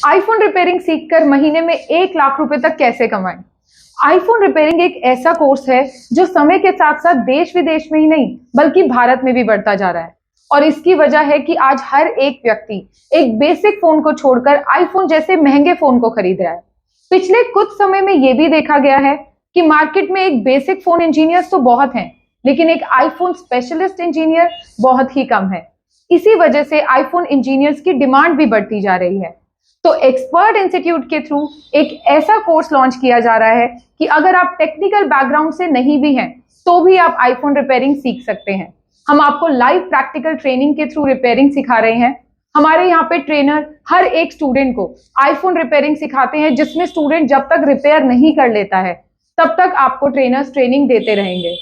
IPhone repairing सीखकर महीने में 1 लाख रुपए तक कैसे कमाएं। आईफोन रिपेयरिंग एक ऐसा कोर्स है जो समय के साथ साथ देश विदेश में ही नहीं बल्कि भारत में भी बढ़ता जा रहा है। और इसकी वजह है कि आज हर एक व्यक्ति एक बेसिक फोन को छोड़कर आईफोन जैसे महंगे फोन को खरीद रहा है। पिछले कुछ समय में यह भी देखा गया है कि मार्केट में एक बेसिक फोन इंजीनियर्स तो बहुत हैं, लेकिन एक आईफोन स्पेशलिस्ट इंजीनियर बहुत ही कम है। इसी वजह से आईफोन इंजीनियर्स की डिमांड भी बढ़ती जा रही है। तो एक्सपर्ट इंस्टीट्यूट के थ्रू एक ऐसा कोर्स लॉन्च किया जा रहा है कि अगर आप टेक्निकल बैकग्राउंड से नहीं भी हैं तो भी आप आईफोन रिपेयरिंग सीख सकते हैं। हम आपको लाइव प्रैक्टिकल ट्रेनिंग के थ्रू रिपेयरिंग सिखा रहे हैं। हमारे यहाँ पे ट्रेनर हर एक स्टूडेंट को आईफोन रिपेयरिंग सिखाते हैं, जिसमें स्टूडेंट जब तक रिपेयर नहीं कर लेता है तब तक आपको ट्रेनर्स ट्रेनिंग देते रहेंगे।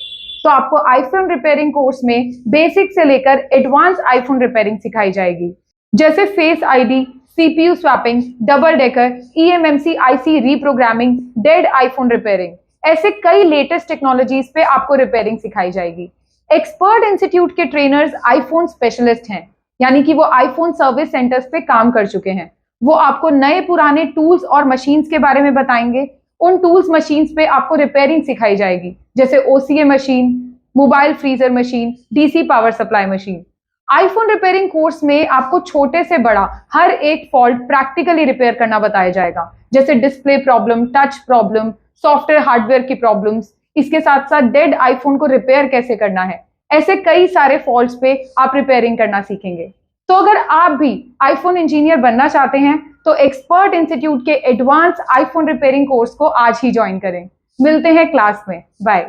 तो आपको आईफोन रिपेयरिंग कोर्स में बेसिक से लेकर एडवांस आईफोन रिपेयरिंग सिखाई जाएगी, जैसे face ID, CPU swapping, double decker, eMMC IC reprogramming, dead iPhone repairing. ऐसे कई लेटेस्ट टेक्नोलॉजीज पे आपको रिपेयरिंग सिखाई जाएगी। एक्सपर्ट इंस्टीट्यूट के ट्रेनर्स आईफोन स्पेशलिस्ट हैं, यानी कि वो आईफोन सर्विस सेंटर्स पे काम कर चुके हैं। वो आपको नए पुराने टूल्स और मशीन्स के बारे में बताएंगे। उन टूल्स मशीन्स पे आपको रिपेयरिंग सिखाई जाएगी, जैसे OCA machine, mobile freezer machine, DC power supply machine. IPhone repairing course में आपको छोटे से बड़ा हर एक फॉल्ट प्रैक्टिकली रिपेयर करना बताया जाएगा, जैसे display problem, touch problem, software hardware की प्रॉब्लम्स। इसके साथ साथ डेड आईफोन को रिपेयर कैसे करना है, ऐसे कई सारे फॉल्ट्स पे आप रिपेयरिंग करना सीखेंगे। तो अगर आप भी आईफोन इंजीनियर बनना चाहते हैं तो एक्सपर्ट इंस्टीट्यूट के एडवांस आईफोन रिपेयरिंग कोर्स को आज ही ज्वाइन करें। मिलते हैं क्लास में। बाय।